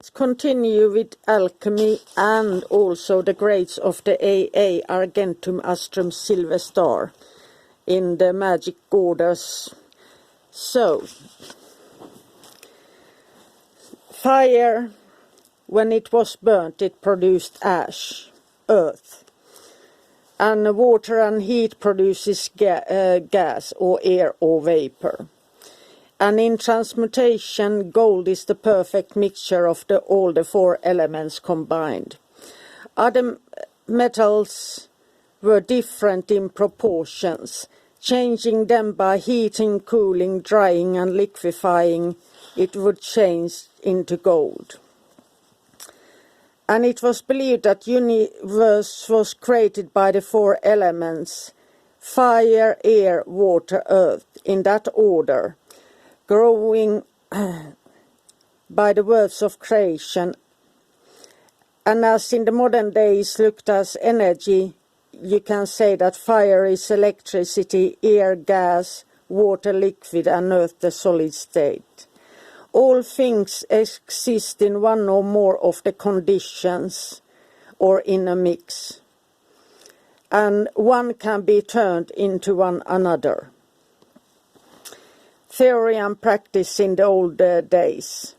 let's continue with alchemy and also the grades of the AA Argentium Astrum Silver Star in the magic orders. So, fire, when it was burnt, it produced ash, earth. And water and heat produces gas or air or vapor. And in transmutation, gold is the perfect mixture of all the four elements combined. Other metals were different in proportions. Changing them by heating, cooling, drying and liquefying, it would change into gold. And it was believed that the universe was created by the four elements, fire, air, water, earth, in that order, growing by the words of creation. And as in the modern days looked as energy, you can say that fire is electricity, air gas, water liquid and earth the solid state. All things exist in one or more of the conditions or in a mix. And one can be turned into one another. Theory and practice in the old days.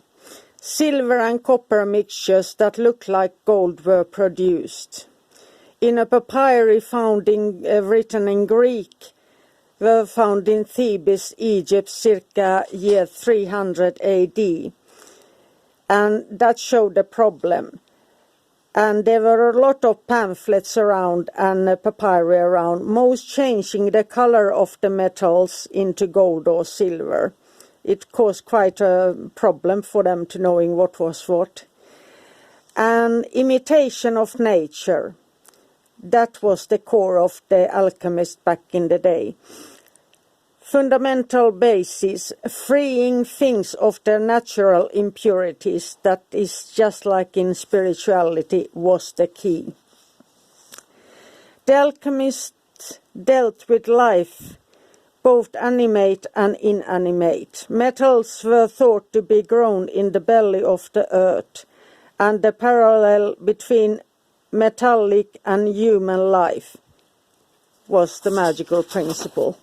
Silver and copper mixtures that look like gold were produced. In a papyri written in Greek, were found in Thebes, Egypt, circa year 300 AD. And that showed the problem. And there were a lot of pamphlets around and papyri around, most changing the color of the metals into gold or silver. It caused quite a problem for them to knowing what was what. And imitation of nature. That was the core of the alchemists back in the day. Fundamental basis, freeing things of their natural impurities, that is just like in spirituality, was the key. The alchemists dealt with life, both animate and inanimate. Metals were thought to be grown in the belly of the earth, and the parallel between metallic and human life was the magical principle.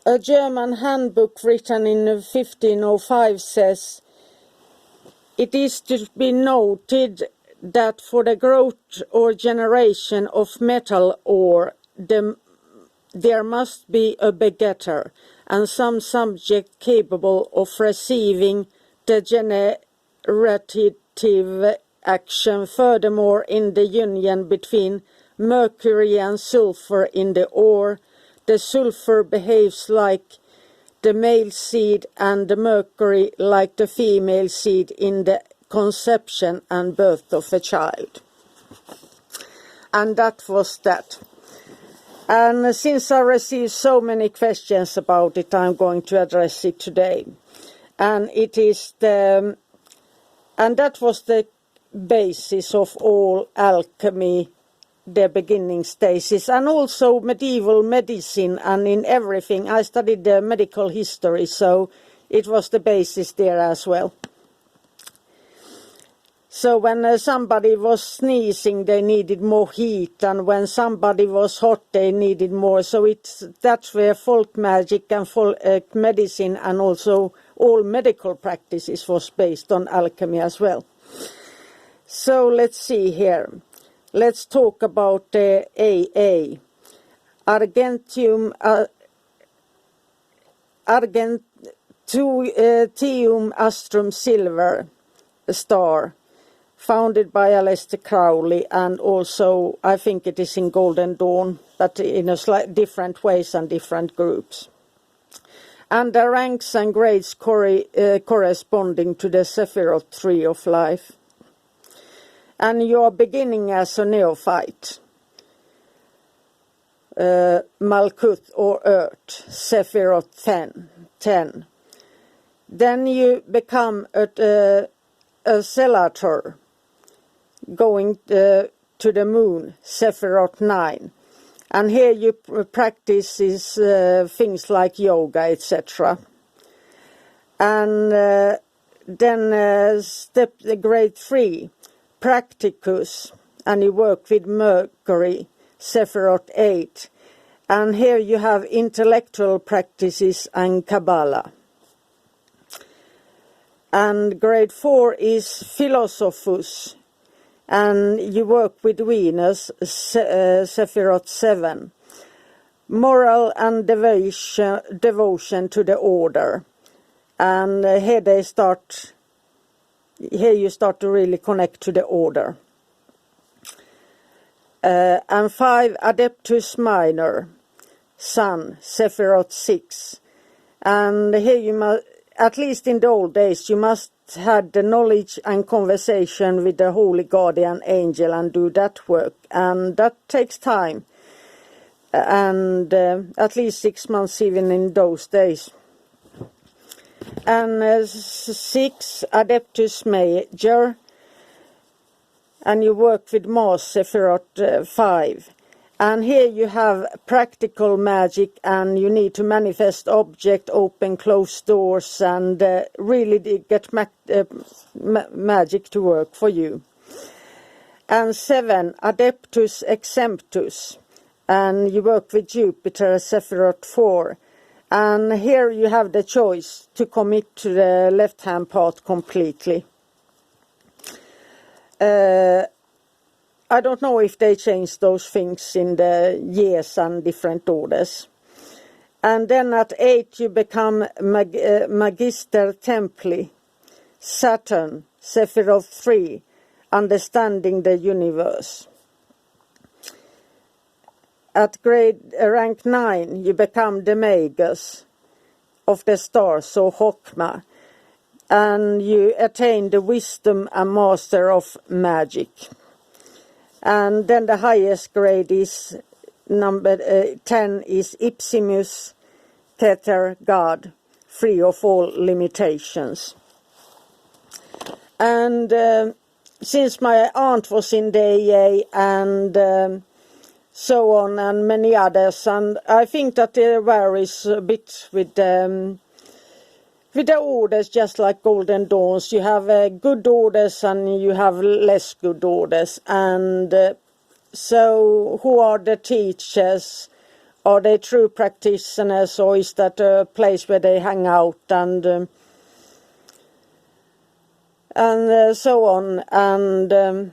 A German handbook written in 1505 says, "It is to be noted that for the growth or generation of metal ore, there must be a begetter and some subject capable of receiving the generative action. Furthermore, in the union between mercury and sulfur in the ore, the sulfur behaves like the male seed and the mercury like the female seed in the conception and birth of a child." And that was that. And since I received so many questions about it, I'm going to address it today. And it is and that was the basis of all alchemy, the beginning stages, and also medieval medicine and in everything. I studied the medical history, so it was the basis there as well. So when somebody was sneezing, they needed more heat, and when somebody was hot, they needed more. So that's where folk magic and folk medicine and also all medical practices was based on alchemy as well. So let's see here. Let's talk about the AA. Argentium Astrum Silver Star, founded by Aleister Crowley, and also I think it is in Golden Dawn, but in a slightly different ways and different groups. And the ranks and grades corresponding to the Sephiroth tree of life. And you are beginning as a neophyte, Malkuth or Earth, Sephiroth 10. Then you become a Zelator, going to the moon, Sephiroth 9. And here you practice things like yoga, etc. And Then grade 3, Practicus, and you work with Mercury, Sephiroth 8. And here you have intellectual practices and Kabbalah. And grade 4 is Philosophus, and you work with Venus, Sephiroth 7. Moral and devotion to the order. And here you start to really connect to the order. And 5, Adeptus Minor, Sun, Sephiroth 6. And here you must, at least in the old days, you must have the knowledge and conversation with the Holy Guardian Angel and do that work. And that takes time. And at least 6 months even in those days. And 6, Adeptus Major, and you work with Mars, Sephiroth 5. And here you have practical magic, and you need to manifest object, open, close doors, and really get magic to work for you. And 7, Adeptus Exemptus, and you work with Jupiter, Sephiroth 4. And here you have the choice to commit to the left-hand path completely. I don't know if they changed those things in the years and different orders. And then at 8 you become Magister Templi, Saturn, Sephiroth 3, understanding the universe. At rank 9 you become the Magus of the stars, so Hokmah, and you attain the wisdom and master of magic. And then the highest grade is number 10 is Ipsimus Tether God, free of all limitations. And since my aunt was in the AA and so on, and many others, and I think that it varies a bit with the orders, just like Golden Dawns. You have good orders and you have less good orders. And so who are the teachers? Are they true practitioners, or is that a place where they hang out and so on? And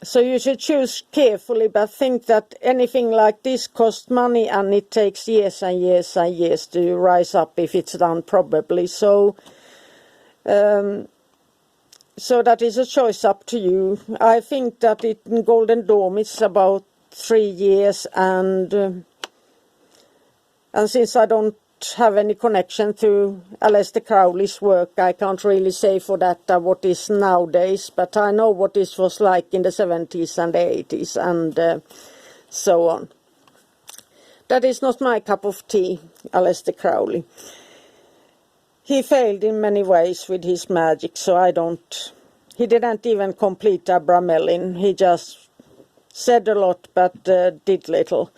so you should choose carefully, but think that anything like this costs money, and it takes years and years and years to rise up if it's done probably. So that is a choice up to you. I think that in Golden Dawn it's about 3 years, and since I don't have any connection to Aleister Crowley's work, I can't really say for that what is nowadays, but I know what this was like in the 70s and the 80s and so on. That is not my cup of tea, Aleister Crowley. He failed in many ways with his magic, so he didn't even complete Abramelin. He just said a lot but did little.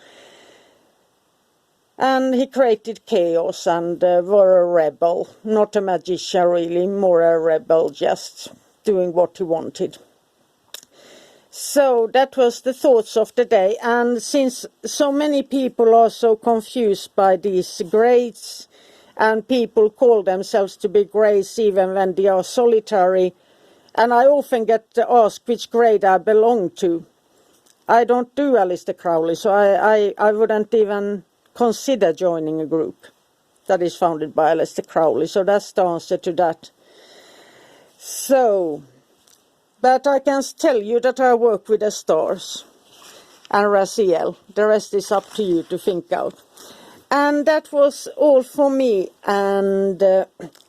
And he created chaos and were a rebel, not a magician really, more a rebel, just doing what he wanted. So that was the thoughts of the day. And since so many people are so confused by these grades, and people call themselves to be grays even when they are solitary, and I often get asked which grade I belong to. I don't do Aleister Crowley, so I wouldn't even consider joining a group that is founded by Aleister Crowley. So that's the answer to that. So, but I can tell you that I work with the stars and Raziel. The rest is up to you to think out. And that was all for me, and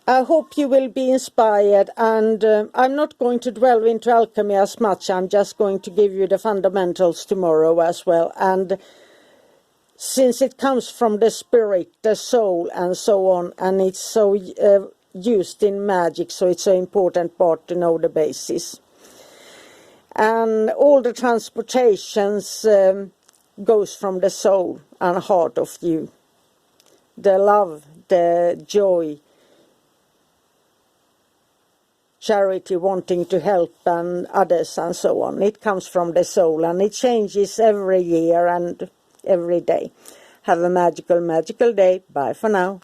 I hope you will be inspired. And I'm not going to dwell into alchemy as much. I'm just going to give you the fundamentals tomorrow as well. And since it comes from the spirit, the soul, and so on, and it's so used in magic, so it's an important part to know the basis. And all the transportations goes from the soul and heart of you. The love, the joy, charity, wanting to help and others and so on. It comes from the soul, and it changes every year and every day. Have a magical, magical day. Bye for now.